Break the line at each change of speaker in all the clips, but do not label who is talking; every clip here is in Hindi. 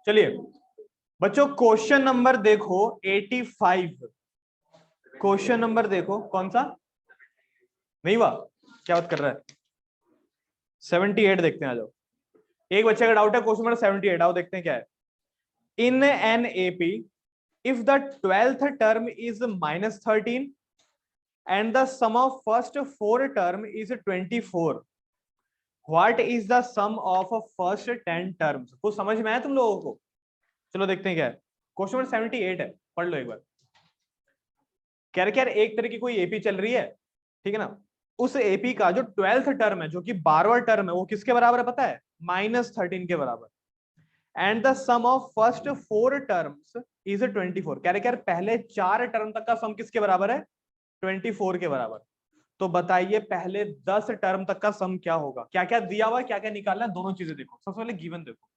चलिए बच्चों क्वेश्चन नंबर देखो 85। क्वेश्चन नंबर देखो कौन सा, नहीं हुआ क्या बात कर रहा है। 78 देखते हैं, आ जाओ। एक बच्चे का डाउट है क्वेश्चन नंबर 78, आओ देखते हैं क्या है। In an AP if the 12th term is -13 and the sum of first 4 term is 24, what is the sum of first 10 terms। कुछ समझ में आया तुम लोगों को? चलो देखते हैं क्या है। क्वेश्चन नंबर 78 है, पढ़ लो एक बार। कह रहे यार एक तरह की कोई एपी चल रही है, ठीक है ना, उस एपी का जो 12th टर्म है, जो कि 12वां टर्म है, वो किसके बराबर है पता है? -13 के बराबर। And the sum of first 4 terms is 24। कह रहे यार पहले 4 टर्म तक का सम किसके बराबर है? 24 के बराबर। तो बताइए पहले 10 टर्म तक का सम क्या होगा? क्या क्या दिया हुआ है, क्या क्या निकालना है, दोनों चीजें देखो। सबसे पहले गिवन देखो,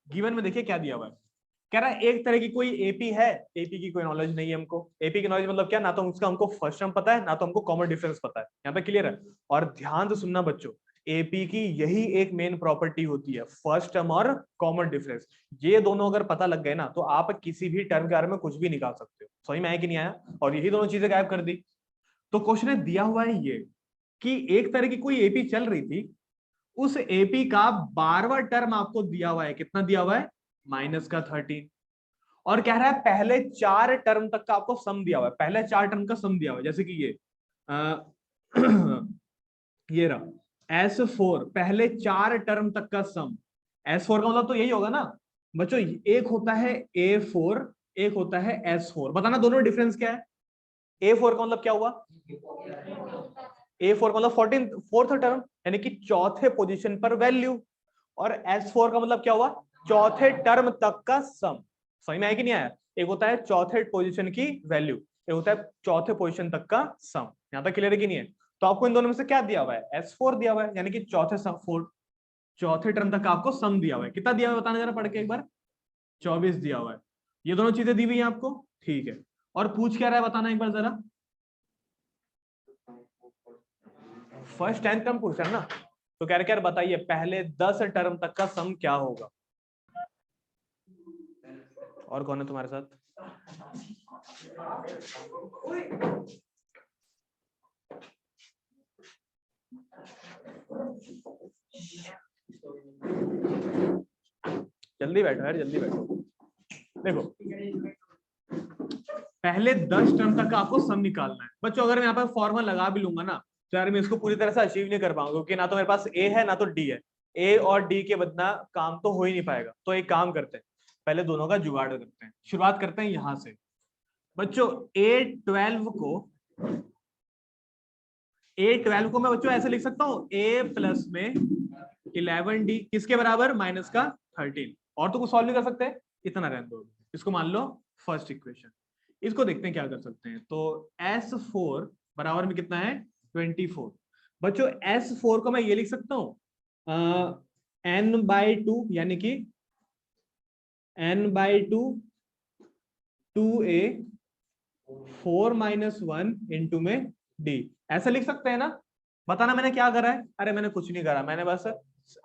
गिवन में देखिए क्या दिया हुआ है। कह रहा है एक तरह की कोई एपी है, एपी की कोई नॉलेज नहीं है हमको। एपी की नॉलेज मतलब क्या, ना तो उसका हमको फर्स्ट टर्म पता है, ना तो हमको कॉमन डिफरेंस पता है। यहाँ पे क्लियर है। और ध्यान से सुनना बच्चों, एपी की यही एक मेन प्रॉपर्टी होती है, फर्स्ट टर्म और कॉमन डिफरेंस। ये दोनों अगर पता लग गए ना, तो आप किसी भी टर्म के बारे में कुछ भी निकाल सकते हो। समझ में आया कि नहीं आया? और यही दोनों चीजें गायब कर दी। तो क्वेश्चन में दिया हुआ है ये कि एक तरह की कोई एपी चल रही थी, उस एपी का 12वां टर्म आपको दिया हुआ है। कितना दिया हुआ है? -13। और कह रहा है पहले 4 टर्म तक का आपको सम दिया हुआ है। पहले 4 टर्म का सम दिया हुआ है, जैसे कि ये ये रहा S4, पहले 4 टर्म तक का सम। S4 का मतलब तो यही होगा ना बच्चों, एक होता है A4, एक होता है S4। बताना दोनों में डिफरेंस क्या है। A4 का मतलब क्या हुआ? A4 का मतलब 4th टर्म, यानी कि चौथे पोजीशन पर वैल्यू। और S4 का मतलब क्या हुआ? चौथे टर्म तक का सम। समझ में आया कि नहीं आया? एक होता है चौथे पोजीशन की वैल्यू, एक होता है चौथे पोजीशन तक का सम। यहां तक क्लियर है कि नहीं है? तो आपको इन दोनों में से क्या दिया हुआ है? S4 दिया हुआ है, यानी कि चौथे टर्म तक का आपको सम दिया हुआ है। कितना दिया हुआ है बताना जरा पढ़ के एक बार। 24 दिया हुआ है। ये दोनों चीजें दी हुई है आपको, ठीक है। और पूछ क्या रहा है बताना एक बार जरा। फर्स्ट 10 टर्म पूछ रहा है ना, तो कह रहे यार बताइए पहले 10 टर्म तक का सम क्या होगा। और कौन है तुम्हारे साथ? जल्दी बैठो यार, जल्दी बैठो। देखो पहले 10 टर्म तक का आपको सम निकालना है बच्चों। अगर मैं यहाँ पर फॉर्मूला लगा भी लूंगा ना, तो यार मैं इसको पूरी तरह से अचीव नहीं कर पाऊंगा, क्योंकि ना तो मेरे पास ए है ना तो डी है। ए और डी के बदला काम तो हो ही नहीं पाएगा। तो एक काम करते हैं, पहले दोनों का जुगाड़ करते हैं। शुरुआत करते हैं यहां से बच्चों। A12 को मैं बच्चों ऐसे लिख सकता हूँ, A प्लस में 11D किसके बराबर? -13। और तो कुछ सॉल्व नहीं कर सकते, इतना रहने दो। इसको मान लो फर्स्ट इक्वेशन। इसको देखते हैं क्या कर सकते हैं। तो S4 बराबर में कितना है? 24। बच्चों S4 को मैं ये लिख सकता हूँ n/2, यानी कि n/2 2A 4 - 1 इंटू में D। ऐसा लिख सकते हैं ना? बताना मैंने क्या करा है। अरे मैंने कुछ नहीं करा, मैंने बस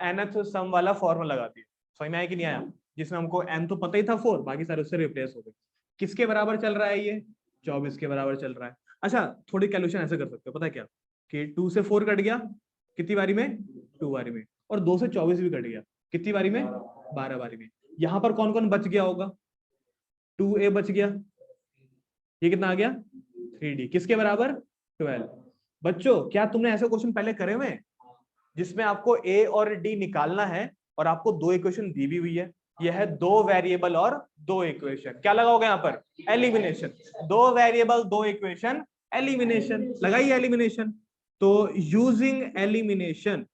nth सम वाला फॉर्मूला लगा दिया। समझ में आया कि नहीं आया? जिसमें हमको n तो पता ही था 4, बाकी सारे उससे रिप्लेस हो गए। किसके बराबर चल रहा है ये? 24 के बराबर चल रहा है। अच्छा थोड़ी कैलकुलेशन ऐसे कर सकते हो, पता है क्या, कि 2 से 4 कट गया कितनी बारी में? 2 बारी में। और 2 से 24 भी कट गया कितनी बारी में? 12 बारी में। यहां पर कौन कौन बच गया होगा? 2A बच गया, ये कितना आ गया? 3D किसके बराबर? 12। बच्चों क्या तुमने ऐसे क्वेश्चन पहले करे हुए हैं जिसमें आपको A और D निकालना है और आपको 2 इक्वेशन दी भी हुई है? यह है 2 वेरिएबल और 2 इक्वेशन। क्या लगा होगा यहाँ पर? एलिमिनेशन। 2 वेरिएबल 2 इक्वेशन, एलिमिनेशन लगाइए। एलिमिनेशन, तो using elimination,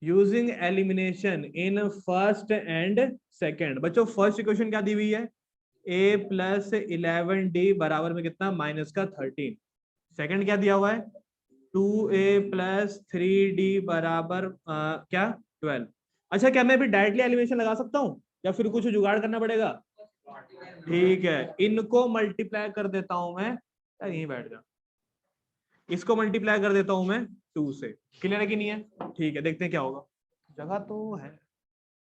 using elimination in first and second. बच्चों फर्स्ट इक्वेशन क्या दी हुई है? A प्लस 11D बराबर में कितना? -13। सेकंड क्या दिया हुआ है? 2A प्लस 3D बराबर क्या? 12। अच्छा क्या मैं भी डायरेक्टली एलिमिनेशन लगा सकता हूँ या फिर कुछ जुगाड़ करना पड़ेगा? ठीक है, इनको मल्टीप्लाई कर देता हूं मैं। यहीं बैठ जा। इसको मल्टीप्लाई कर देता हूं मैं 2 से। क्लियर है कि नहीं है? ठीक है, देखते हैं क्या होगा। जगह तो है,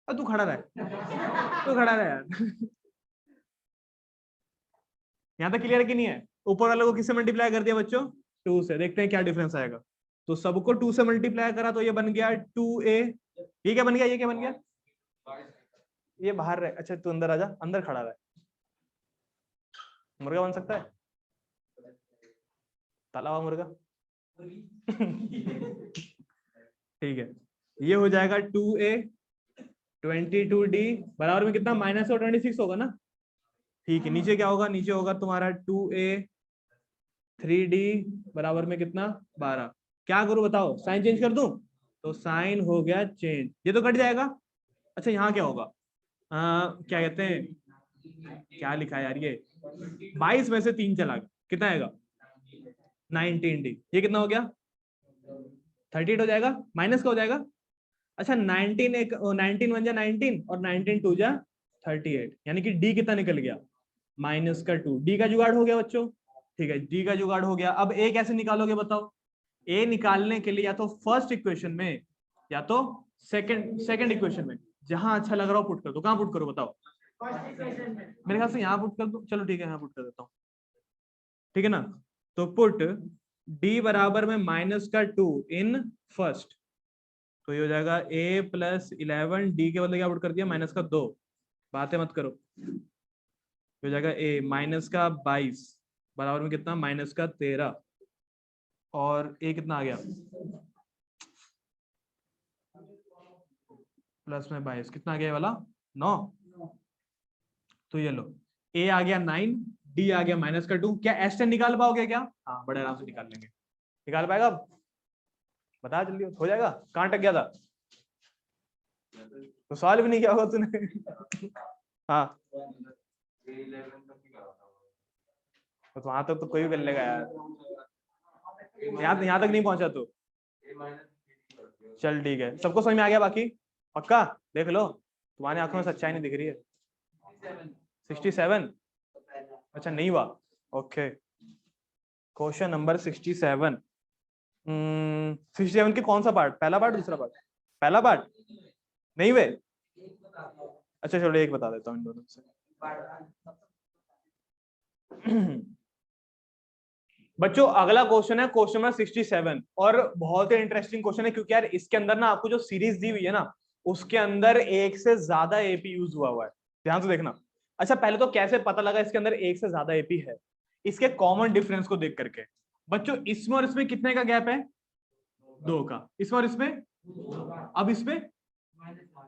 तू खड़ा रह, तू खड़ा रह यार। यहाँ तक क्लियर है कि नहीं है? ऊपर वाले को किससे मल्टीप्लाई कर दिया बच्चों? 2 से। देखते हैं क्या डिफरेंस आएगा। तो सबको 2 से मल्टीप्लाई करा तो ये बन गया 2a। ये क्या बन गया? ये क्या बन गया? ये बाहर रहे। अच्छा तू अंदर आजा, अंदर खड़ा रहे। मुर्गा बन सकता है? तला हुआ मुर्गा। ठीक है, ये हो जाएगा 2a 22d बराबर में कितना? माइनस और 26 होगा ना। ठीक है, नीचे क्या होगा? नीचे होगा तुम्हारा 2a 3d बराबर में कितना? 12। क्या करूं बताओ? साइन चेंज कर दूं? तो साइन हो गया चेंज, ये तो कट जाएगा। अच्छा यहाँ क्या होगा? क्या कहते हैं, क्या लिखा है यार ये? 22 में से 3 चला गया, कितना आएगा? 19d। ये कितना हो गया? 38 हो जाएगा। माइनस का हो जाएगा। अच्छा 19 एक 19 बन जा 19 और 19 2 जा 38, यानी कि d कितना निकल गया? माइनस का 2। डी का जुगाड़ हो गया बच्चों। ठीक है, डी का जुगाड़ हो गया। अब ए कैसे निकालोगे बताओ? ए निकालने के लिए या तो फर्स्ट इक्वेशन में या तो सेकंड इक्वेशन में, जहां अच्छा लग रहा हो पुट कर दो। कहां पुट करो बताओ? मेरे ख्याल से यहाँ पुट कर दो। चलो ठीक है, यहाँ पुट कर देता हूँ। ठीक है ना? तो पुट d बराबर में माइनस का 2 इन फर्स्ट, तो ये हो जाएगा a प्लस 11। डी के बदले क्या पुट कर दिया? माइनस का 2। बातें मत करो। हो जाएगा a माइनस का 22 बराबर में कितना? माइनस का 13। और a कितना आ गया? प्लस में 22 कितना आ गया वाला? 9। तो ये लो, a आ गया 9, d आ गया माइनस का 2। क्या एस्टेन निकाल पाओगे क्या? हाँ, बड़े आराम से निकाल लेंगे। निकाल पाएगा? बता जल्दी, हो जाएगा। कहाँ अटक गया था? तो सवाल भी नहीं किया होगा तूने। हाँ, तो वहां तक तो कोई भी कर लेगा यार। यहाँ तक नहीं पहुंचा तू। चल ठीक है, सबको समझ में आ गया? बाकी पक्का? देख लो, तुम्हारी आंखों में सच्चाई नहीं दिख रही है। 67? अच्छा नहीं हुआ। Okay, question number 67। 67 के कौन सा पार्ट? पहला पार्ट, दूसरा पार्ट? पहला पार्ट नहीं हुए? अच्छा चलो एक बता देता हूँ इन दोनों से। बच्चों अगला क्वेश्चन है क्वेश्चन नंबर 67, और बहुत ही इंटरेस्टिंग क्वेश्चन है, क्योंकि यार इसके अंदर ना आपको जो सीरीज दी हुई है ना, उसके अंदर एक से ज्यादा एपी यूज हुआ है। ध्यान से देखना। अच्छा पहले तो कैसे पता लगा इसके अंदर एक से ज्यादा एपी है? इसके कॉमन डिफरेंस को देख करके। बच्चों इसमें और इसमें कितने का गैप है? 2 का। इसमें और इसमें? अब इसमें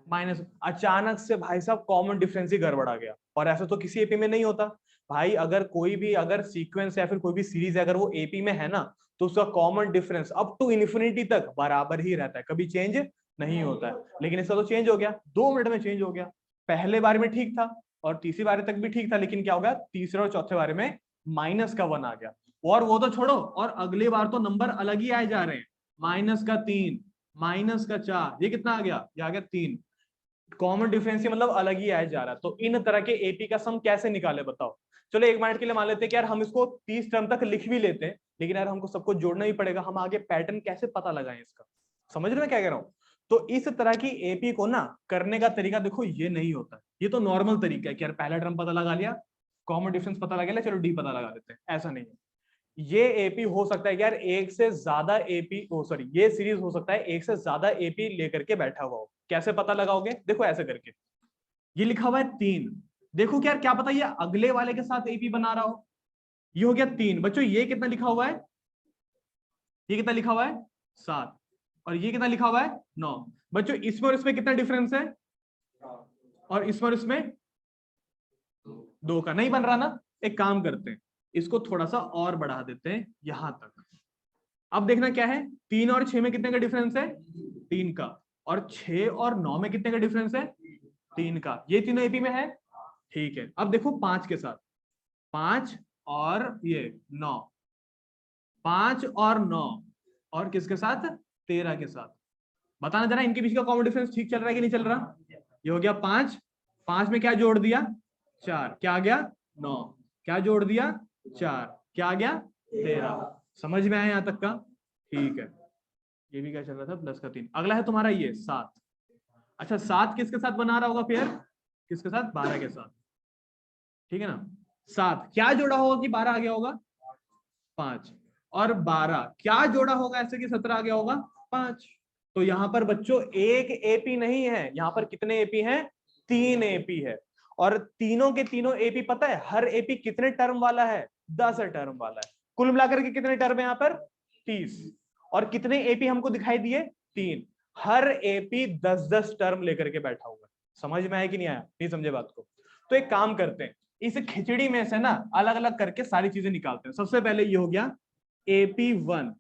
माइनस। अचानक से भाई साहब कॉमन डिफरेंस ही गड़बड़ा गया, और ऐसा तो किसी एपी में नहीं होता भाई। अगर कोई भी अगर सीक्वेंस या फिर कोई भी सीरीज है, अगर वो एपी में है ना, तो उसका common difference up to infinity तक बराबर ही रहता है, कभी चेंज नहीं होता है। लेकिन इसका तो चेंज हो गया, 2 मिनट में चेंज हो गया। पहले बार में ठीक था और तीसरी बार तक भी ठीक था, लेकिन क्या हो गया? तीसरे और चौथे बारे में माइनस का 1 आ गया। और वो तो छोड़ो, और अगली बार तो नंबर अलग ही आए जा रहे हैं। माइनस का 3, माइनस का 4, ये कितना आ गया? ये आ गया 3। कॉमन डिफरेंस मतलब अलग ही आया जा रहा है। तो इन तरह के एपी का सम कैसे निकाले बताओ? चलो एक मिनट के लिए मान लेते हैं कि यार हम इसको 30 टर्म तक लिख भी लेते हैं, लेकिन यार हमको सबको जोड़ना ही पड़ेगा। हम आगे पैटर्न कैसे पता लगाएं इसका? समझ रहे हैं क्या कह रहा हूं? तो इस तरह की एपी को ना करने का तरीका देखो, ये नहीं होता। ये तो नॉर्मल तरीका है कि यार पहला टर्म पता लगा लिया, कॉमन डिफरेंस पता लगा लिया, चलो डी पता लगा लेते हैं। ऐसा नहीं है। ये एपी हो सकता है कि यार एक से ज्यादा एपी, सॉरी ये सीरीज हो सकता है एक से ज्यादा एपी लेकर के बैठा हुआ हो। कैसे पता लगाओगे? देखो ऐसे करके, ये लिखा हुआ है 3। देखो क्या क्या पता ये अगले वाले के साथ एपी बना रहा हो। ये हो गया 3। बच्चों ये कितना लिखा हुआ है? ये कितना लिखा हुआ है? 7। और ये कितना लिखा हुआ है? 9। बच्चों इसमें और इसमें कितना डिफरेंस है? और इसमें और इसमें 2 का। नहीं बन रहा ना? एक काम करते हैं, इसको थोड़ा सा और बढ़ा देते हैं यहां तक। अब देखना क्या है, 3 और 6 में कितने का डिफरेंस है? 3 का। और 6 और 9 में कितने का डिफरेंस है? 3 का। ये तीनों एपी में है। ठीक है, अब देखो 5 के साथ, 5 और ये 9, 5 और 9, और किसके साथ? 13 के साथ। बताना जरा इनके बीच का कॉमन डिफरेंस ठीक चल रहा है कि नहीं चल रहा? ये हो गया 5, 5 में क्या जोड़ दिया? 4, क्या आ गया? 9, क्या जोड़ दिया? 4, क्या आ गया? 13। समझ में आया यहाँ तक का? ठीक है, ये भी क्या चल रहा था, प्लस का 3। अगला है तुम्हारा ये 7। अच्छा 7 किसके साथ बना रहा होगा फिर? किसके साथ? 12 के साथ, ठीक है ना। 7 क्या जोड़ा होगा कि 12 आ गया होगा? 5। और 12 क्या जोड़ा होगा ऐसे कि 17 आ गया होगा? 5। तो यहाँ पर बच्चों एक एपी नहीं है, यहाँ पर कितने एपी हैं? 3 एपी है। और तीनों के तीनों एपी पता है हर एपी कितने टर्म वाला है? 10 टर्म वाला है। कुल मिलाकर के कितने टर्म है यहाँ पर? 30। और कितने एपी हमको दिखाई दिए? 3। हर एपी 10-10 टर्म लेकर के बैठा हुआ है। समझ में आया कि नहीं आया? नहीं समझे बात को? तो एक काम करते हैं, इस खिचड़ी में से ना अलग अलग करके सारी चीजें निकालते हैं। सबसे पहले ये हो गया AP1,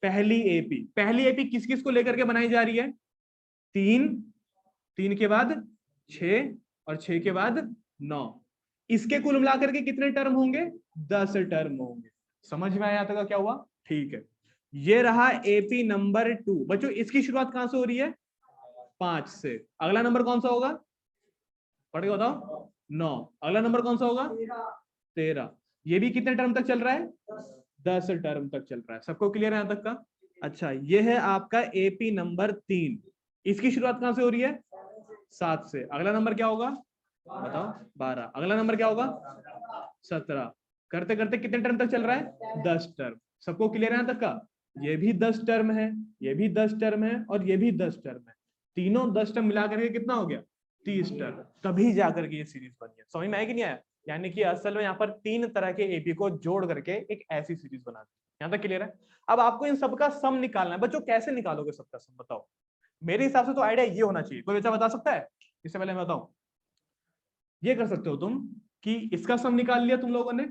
पहली एपी किस किस को लेकर के बनाई जा रही है? 3, 3 के बाद 6 और 6 के बाद 9। इसके कुल मिलाकर के कितने टर्म होंगे? 10 टर्म होंगे। समझ में आया तक क्या हुआ? ठीक है, ये रहा एपी नंबर 2। बच्चों इसकी शुरुआत कहां से हो रही है? 5 से। अगला नंबर कौन सा होगा? पढ़ के बताओ। 9। अगला नंबर कौन सा होगा? 13। ये भी कितने टर्म तक चल रहा है? 10 टर्म तक चल रहा है। सबको क्लियर है यहां तक का? अच्छा ये है आपका एपी नंबर 3। इसकी शुरुआत कहां से हो रही है? 7 से। अगला नंबर क्या होगा बताओ? 12। अगला नंबर क्या होगा? 17। करते करते कितने टर्म तक चल रहा है? 10 टर्म। सबको क्लियर है यहां तक का? ये भी 10 टर्म है, ये भी 10 टर्म है और ये भी 10 टर्म है। तीनों 10 टर्म मिला करके कितना हो गया? 30 टर्म। तभी जाकर के ये सीरीज बनी है। समझ में आया कि नहीं आया? यानी कि असल में यहाँ पर 3 तरह के एपी को जोड़ करके एक ऐसी सीरीज बना दी। यहाँ तक क्लियर है? अब आपको इन सबका सम निकालना है। बच्चों कैसे निकालोगे सबका सम बताओ? मेरे हिसाब से तो आइडिया ये होना चाहिए। कोई बच्चा बता सकता है? इससे पहले मैं बताऊं, ये कर सकते हो तुम कि इसका सम निकाल लिया तुम लोगों ने,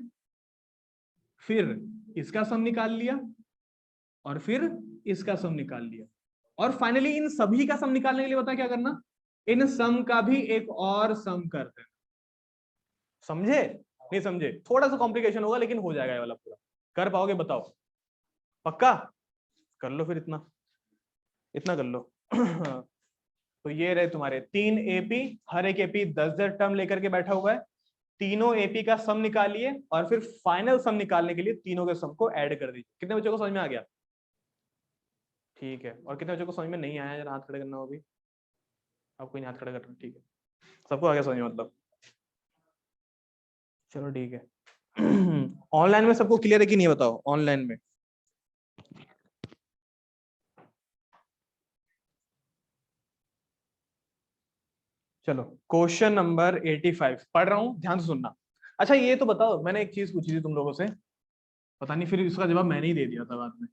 फिर इसका सम निकाल लिया, और फिर इसका सम निकाल लिया, और फाइनली इन सभी का सम निकालने के लिए बता क्या करना? इन सम का भी एक और सम कर देना। समझे? नहीं समझे? थोड़ा सा कॉम्प्लिकेशन होगा लेकिन हो जाएगा ये वाला पूरा। कर पाओगे बताओ? पक्का? कर लो फिर, इतना इतना कर लो। तो ये रहे तुम्हारे 3 एपी, हर एक एपी 10-10 टर्म लेकर के बैठा हुआ है। तीनों एपी का सम निकालिए और फिर फाइनल सम निकालने के लिए तीनों के सम को ऐड कर दीजिए। कितने बच्चों को समझ में आ गया? ठीक है। और कितने बच्चों को समझ में नहीं आया? जरा हाथ खड़े करना हो। अभी आप कोई नहीं हाथ खड़ा कर रहा? ठीक है, सबको आ गया समझ में मतलब? चलो ठीक है। ऑनलाइन में सबको क्लियर है कि नहीं बताओ? ऑनलाइन में चलो क्वेश्चन नंबर 85 पढ़ रहा हूं, ध्यान से सुनना। अच्छा ये तो बताओ, मैंने एक चीज पूछी थी तुम लोगों से, पता नहीं फिर इसका जवाब मैंने ही दे दिया था बाद में।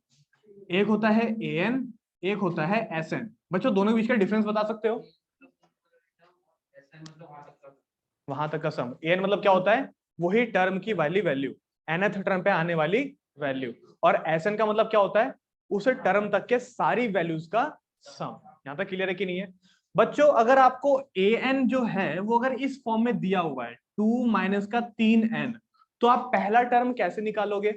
एक होता है एन, एक होता है एस एन। बच्चों दोनों के बीच का डिफरेंस बता सकते हो? वहां तक का सम। एन मतलब क्या होता है? वही टर्म की वाली वैल्यू, nth टर्म पे आने वाली वैल्यू। और एस एन का मतलब क्या होता है? उस टर्म तक के सारी वैल्यूज का सम। यहां तक क्लियर है कि नहीं है? बच्चों अगर आपको ए एन जो है वो अगर इस फॉर्म में दिया हुआ है 2 माइनस का 3n, तो आप पहला टर्म कैसे निकालोगे?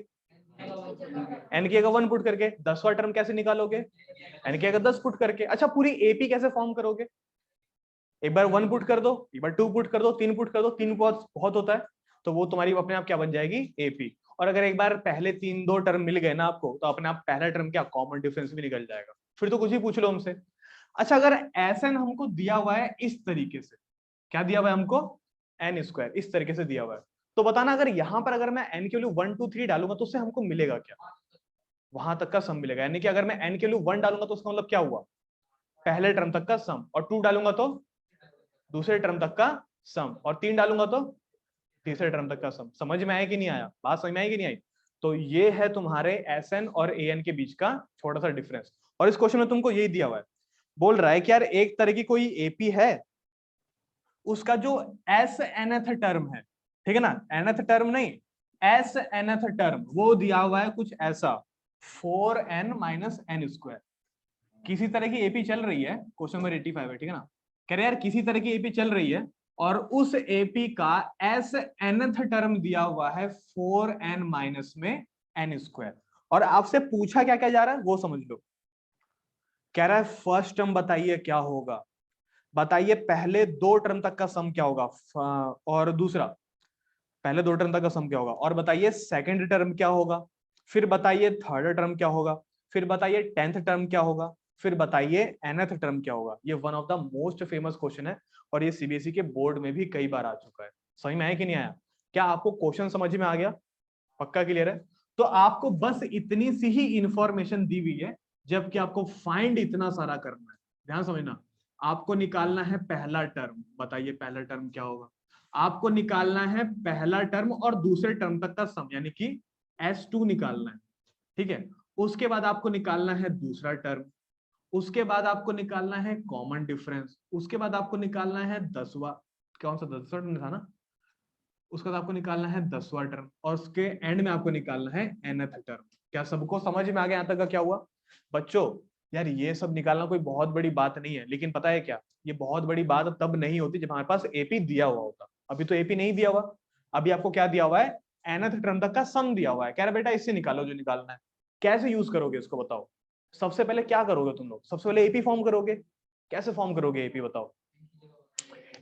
एन की जगह 1 पुट करके। 10वां टर्म कैसे निकालोगे? एन की जगह 10 पुट करके। अच्छा पूरी एपी कैसे फॉर्म करोगे? एक बार 1 पुट कर दो, एक बार 2 पुट कर दो, 3 पुट कर दो। 3 बहुत बहुत होता है, तो वो तुम्हारी अपने आप क्या बन जाएगी? एपी। और अगर एक बार पहले 3-2 टर्म मिल गए ना आपको, तो अपने आप पहला टर्म क्या कॉमन डिफरेंस भी निकल जाएगा। फिर तो कुछ ही पूछ लो हमसे। अच्छा अगर एसएन हमको दिया हुआ है इस तरीके से, क्या दिया हुआ है हमको? एन स्क्वायर, इस तरीके से दिया हुआ है। तो बताना अगर यहां पर अगर मैं एन के वैल्यू 1 2 3 डालूंगा तो उससे हमको मिलेगा क्या? वहां तक का सम मिलेगा। यानी कि अगर मैं एन के वैल्यू 1 डालूंगा तो उसका मतलब क्या हुआ? पहले टर्म तक का सम। और 2 डालूंगा तो दूसरे टर्म तक का सम। और 3 डालूंगा तो तीसरे टर्म तक का सम। समझ में आया कि नहीं आया? बात समझ में आई कि नहीं आई? तो ये है तुम्हारे एस एन और ए एन के बीच का छोटा सा डिफरेंस। और इस क्वेश्चन में तुमको यही दिया हुआ है, बोल रहा है कि यार एक तरह की कोई एपी है, उसका जो एस एनथ टर्म है, ठीक है ना, एनथ टर्म नहीं, एस एनथ टर्म, वो दिया हुआ है कुछ ऐसा 4n माइनस एन स्क्वायर। किसी तरह की एपी चल रही है, क्वेश्चन नंबर 85 है, ठीक है ना। कह रहे यार किसी तरह की एपी चल रही है और उस एपी का एस एनथ टर्म दिया हुआ है 4n माइनस में एन स्क्वायर। और आपसे पूछा क्या क्या जा रहा है वो समझ लो। कह रहा है फर्स्ट टर्म बताइए क्या होगा, बताइए पहले 2 टर्म तक का सम क्या होगा, और दूसरा पहले 2 टर्म तक का सम क्या होगा, और बताइए सेकंड टर्म क्या होगा। फिर बताइए थर्ड टर्म क्या होगा, फिर बताइए 10th टर्म क्या होगा, फिर बताइए nth टर्म क्या होगा। ये one of the most famous question है और ये सीबीएसई के बोर्ड में भी कई बार आ चुका है। समझ में आया कि नहीं आया? क्या आपको क्वेश्चन समझ में आ गया? पक्का क्लियर है? तो आपको बस इतनी सी ही इंफॉर्मेशन दी हुई है, जबकि आपको फाइंड इतना सारा करना है। ध्यान समझना, आपको निकालना है पहला टर्म। बताइए पहला टर्म क्या होगा? आपको निकालना है पहला टर्म और दूसरे टर्म तक का सम, यानी कि S2 निकालना है। ठीक है, उसके बाद आपको निकालना है दूसरा टर्म, उसके बाद आपको निकालना है कॉमन डिफरेंस, उसके बाद आपको निकालना है 10वां, कौन सा 10वां टर्म था ना, उसके बाद आपको निकालना है 10वां टर्म और उसके एंड में आपको निकालना है nth टर्म। क्या सबको समझ में आ गया यहाँ तक का क्या हुआ बच्चों? यार ये सब निकालना कोई बहुत बड़ी बात नहीं है, लेकिन पता है क्या, ये बहुत बड़ी बात तब नहीं होती जब हमारे पास एपी दिया हुआ होता। अभी तो एपी नहीं दिया हुआ, अभी आपको क्या दिया हुआ है? nth टर्म तक का सम दिया हुआ है। कह रहा बेटा इससे निकालो जो निकालना है। कैसे यूज करोगे इसको बताओ? सबसे पहले क्या करोगे तुम लोग? सबसे पहले एपी फॉर्म करोगे। कैसे फॉर्म करोगे एपी बताओ?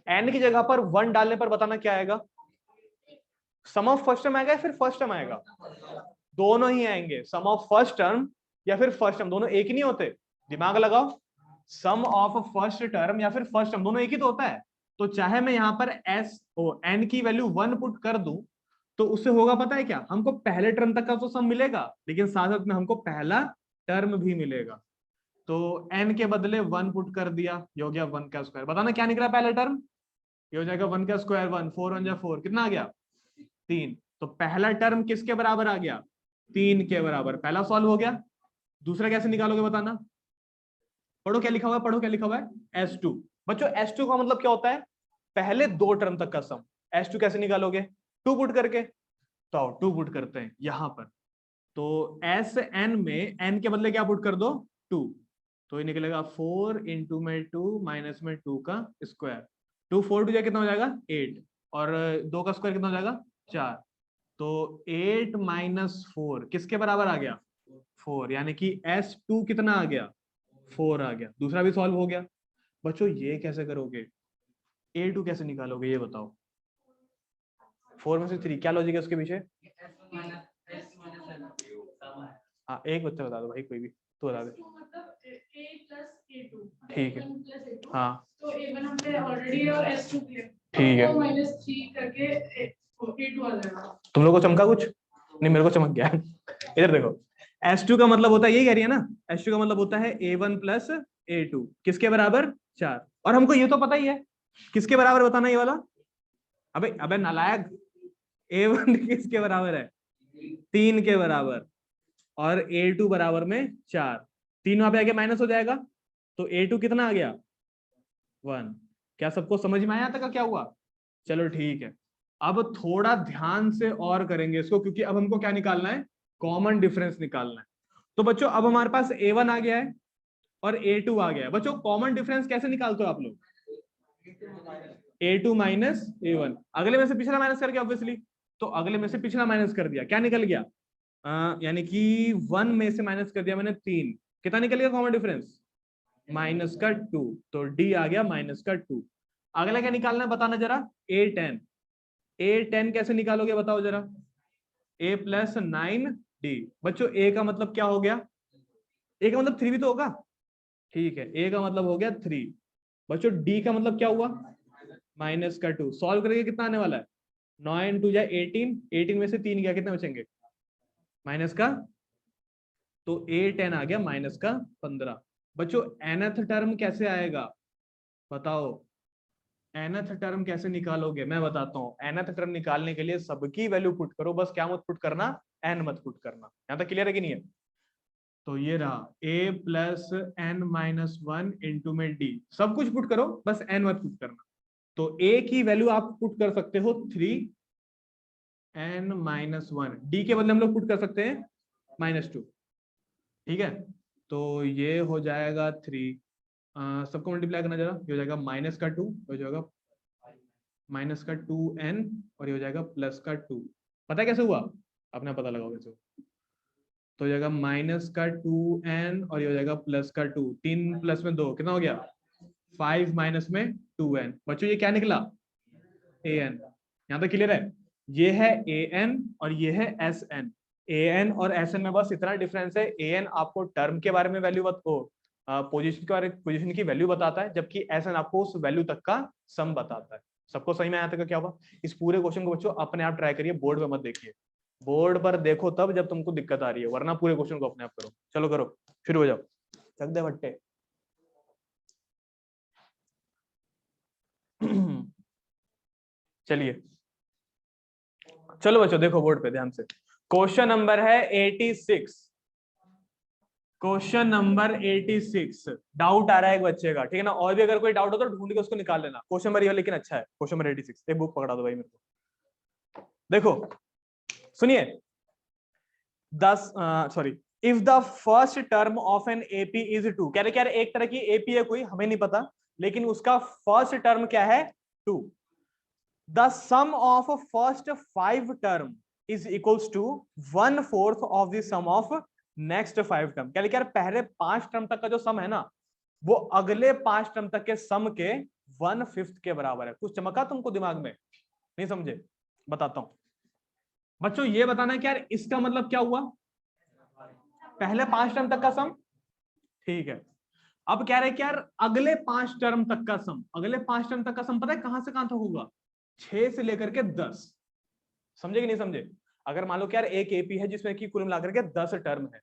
एन की जगह पर 1 डालने पर बताना क्या आएगा? सम ऑफ फर्स्ट टर्म आएगा या फिर फर्स्ट टर्म आएगा? दोनों ही आएंगे, सम ऑफ फर्स्ट टर्म या फिर फर्स्ट टर्म, दोनों एक ही नहीं होते। दिमाग लगाओ, सम ऑफ फर्स्ट टर्म या फिर फर्स्ट टर्म दोनों एक ही तो होता है। तो चाहे मैं यहां पर एन की वैल्यू 1 पुट कर दूं तो उससे होगा पता है क्या, हमको पहले टर्म तक का तो सम मिलेगा, लेकिन साथ साथ में हमको पहला टर्म भी मिलेगा। तो एन के बदले 1 पुट कर दिया, ये हो गया 1 का स्क्वायर। बताना क्या निकला पहला टर्म? ये हो जाएगा 1 का स्क्वायर 1, 4 1 जा 4, कितना आ गया? 3। तो पहला टर्म किसके बराबर आ गया? 3 के बराबर। पहला सॉल्व हो गया। दूसरा कैसे निकालोगे बताना? पढ़ो क्या लिखा हुआ है, पढ़ो क्या लिखा हुआ है, S2। बच्चों S2 का मतलब क्या होता है? पहले दो टर्म तक का सम। S2 कैसे निकालोगे? 2 पुट करके। तो आओ 2 पुट करते हैं यहां पर। तो Sn में n के बदले क्या पुट कर दो? 2। तो ये निकलेगा 4 इंटू में 2 माइनस में 2 का स्क्वायर। 2 4 2 कितना हो जाएगा? 8। और 2 का स्क्वायर कितना हो जाएगा? 4। तो 8 माइनस 4 किसके बराबर आ गया? 4, यानी कि S2 कितना आ गया? 4 आ गया। दूसरा भी सॉल्व हो गया। बच्चों ये कैसे करोगे? A2 कैसे निकालोगे ये बताओ? 4 में से 3, क्या लॉजिक है उसके पीछे? हाँ एक बच्चा बता दो भाई, कोई भी तो बता दे। ठीक है, हाँ ठीक है। तुम लोग को चमका कुछ? नहीं मेरे को चमक गया। इधर देखो, S2 का मतलब होता है, यही कह रही है ना, S2 का मतलब होता है A1 प्लस A2 किसके बराबर? 4। और हमको ये तो पता ही है किसके बराबर, बताना ये वाला। अबे अबे नालायक, A1 किसके बराबर है? 3 के बराबर। और A2 बराबर में 4। 3 वहां पे आगे माइनस हो जाएगा, तो A2 कितना आ गया? 1। क्या सबको समझ में आया था क्या हुआ? चलो ठीक है। अब थोड़ा ध्यान से और करेंगे इसको, क्योंकि अब हमको क्या निकालना है? कॉमन डिफरेंस निकालना है। तो बच्चों अब हमारे पास A1 आ गया है और A2 आ गया है। बच्चों कॉमन डिफरेंस कैसे निकालते हो आप लोग? A2 माइनस A1, अगले में से पिछला माइनस करके ऑब्वियसली। तो अगले में से पिछला माइनस कर दिया, क्या निकल गया? यानी कि 1 में से माइनस कर दिया मैंने 3, कितना निकल गया कॉमन डिफरेंस? माइनस का 2। तो D आ गया माइनस का 2। अगला क्या निकालना है बताना जरा? A10। A10 कैसे निकालोगे बताओ जरा? A plus 9D। बच्चों A का मतलब क्या हो गया? A का मतलब 3 भी तो होगा। ठीक है, A का मतलब हो गया 3। बच्चों D का मतलब क्या हुआ? माइनस का 2। सॉल्व करके कितना आने वाला है? 9 2 जा 18, 18 में से 3 गया, कितने बचेंगे? माइनस का, तो A10 आ गया माइनस का 15। बच्चों nth टर्म कैसे आएगा बताओ? nth टर्म कैसे निकालोगे मैं बताता हूँ। nth टर्म निकालने के लिए सबकी वैल्यू पुट करो, बस क्या मत पुट करना? n मत पुट करना। यहां तक क्लियर है कि नहीं है? तो ये रहा a plus n minus 1 into में d, सब कुछ पुट करो बस n मत पुट करना। तो a की वैल्यू आप पुट कर सकते हो 3 n माइनस 1, d के बदले हम लोग पुट कर सकते हैं -2। ठीक है, तो ये हो जाएगा 3। सबको मल्टीप्लाई करना जरा, ये हो जाएगा माइनस का 2, हो जाएगा माइनस का 2n, और ये हो जाएगा प्लस का 2। पता है कैसे हुआ? अपना पता लगाओ कैसे। तो हो जाएगा माइनस का 2n और ये हो जाएगा प्लस का 2। 3 प्लस में 2 कितना हो गया? 5 माइनस में 2n। बच्चों ये क्या निकला? an। यहाँ तक क्लियर है? ये है an और ये है sn। an और sn में बस इतना डिफरेंस है, an आपको टर्म के बारे में वैल्यू पोजीशन के बारे पोजीशन की वैल्यू बताता है, जबकि sn आपको उस वैल्यू तक का सम बताता है। सबको सही में आया तक क्या हुआ? इस पूरे क्वेश्चन को बच्चों अपने आप ट्राई करिए, बोर्ड पे मत देखिए। बोर्ड पर देखो तब जब तुमको दिक्कत आ रही है, वरना पूरे क्वेश्चन को अपने आप करो। चलो करो, शुरू हो जाओ, चक दे भट्टे। चलिए चलो बच्चों देखो बोर्ड पे ध्यान से। क्वेश्चन नंबर है 86। Question number 86। डाउट आ रहा है एक बच्चे का, ठीक है ना? और भी अगर कोई डाउट हो तो ढूंढ के उसको निकाल लेना। क्वेश्चन नंबर ये लेकिन अच्छा है, क्वेश्चन नंबर 86। एक बुक पकड़ा दो भाई मेरे को। देखो सुनिए, 10 if the first term of an AP is 2। कह रहे एक तरह की एपी है कोई, हमें नहीं पता, लेकिन उसका फर्स्ट टर्म क्या है? 2। The sum of first 5 term is equals to 1/4 of the sum of next 5 term. कह रहे पहले 5 टर्म तक का जो सम है ना, वो अगले 5 टर्म तक के सम के 1/5 के बराबर है। कुछ चमका तुमको दिमाग में? नहीं समझे? बताता हूं बच्चों। ये बताना है कि यार इसका मतलब क्या हुआ? पहले 5 टर्म तक का सम, ठीक है। अब कह रहे हैं कि यार अगले 5 टर्म तक का सम, अगले 5 टर्म तक का सम पता है कहां से कहां तक होगा? 6 से लेकर के 10। समझे कि नहीं समझे? अगर मान लो कि यार एक एपी है जिसमें कि कुल मिलाकर के 10 टर्म है,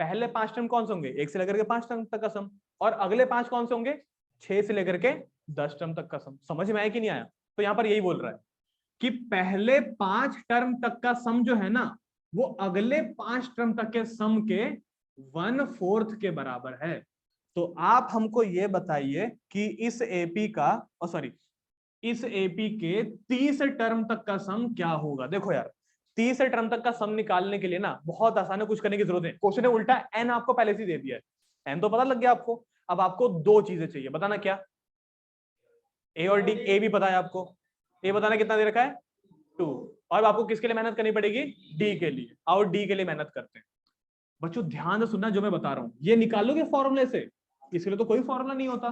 पहले 5 टर्म कौन से होंगे? 1 से लेकर के 5 टर्म तक का सम, और अगले 5 कौन से होंगे? 6 से लेकर के 10 टर्म तक का सम। समझ में आया कि नहीं आया? तो यहां पर यही बोल रहा है कि पहले 5 टर्म तक का सम जो है ना, वो अगले 5 टर्म तक के सम के 1/4 के बराबर है। तो आप हमको ये बताइए कि इस एपी का इस एपी के 30 टर्म तक का सम क्या होगा? देखो यार 30 टर्म तक का सम निकालने के लिए ना बहुत आसान है, कुछ करने की जरूरत नहीं। क्वेश्चन ने उल्टा एन आपको पहले से दे दिया है, एन तो पता लग गया आपको। अब आपको 2 चीजें चाहिए, बताना क्या? ए और डी। ए भी पता है आपको, ए बताना कितना दे रखा है? 2। और आपको किसके लिए मेहनत करनी पड़ेगी? डी के लिए। और डी के लिए मेहनत करते हैं बच्चों। ध्यान से सुनना जो मैं बता रहा हूं, ये निकालोगे फॉर्मूले से, इसके लिए तो कोई फॉर्मूला नहीं होता।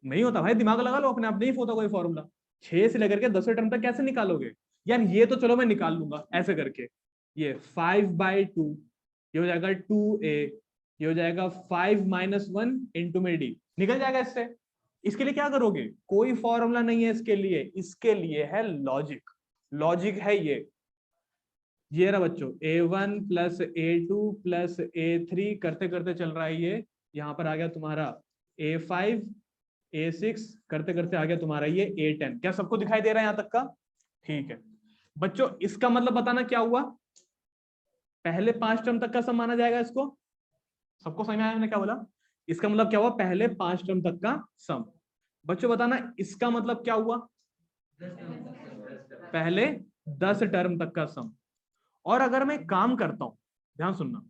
नहीं होता भाई, दिमाग लगा लो अपने आप, नहीं होता कोई फॉर्मूला। 6 से लेकर के 10 टर्म तक कैसे निकालोगे यार? ये तो चलो मैं निकाल लूंगा ऐसे करके। ये 5/2, ये हो जाएगा 2a, ये हो जाएगा 5 - 1 इंटू में डी, निकल जाएगा इससे। इसके लिए क्या करोगे? कोई फॉर्मूला नहीं है इसके लिए, इसके लिए है लॉजिक। लॉजिक है ये रहा बच्चों, a1 + a2 + a3 करते करते चल रहा है ये, यहां पर आ गया तुम्हारा a5 a6 करते करते आ गया तुम्हारा ये a10। क्या सबको दिखाई दे रहा है यहां तक का? ठीक है बच्चों, इसका मतलब बताना क्या हुआ? पहले 5 टर्म तक का सम माना जाएगा इसको। सबको समझ में आया मैंने क्या बोला? इसका मतलब क्या हुआ? पहले 5 टर्म तक का सम। बच्चों बताना इसका मतलब क्या हुआ? पहले 10 टर्म तक का सम। और अगर मैं काम करता हूं, ध्यान सुनना,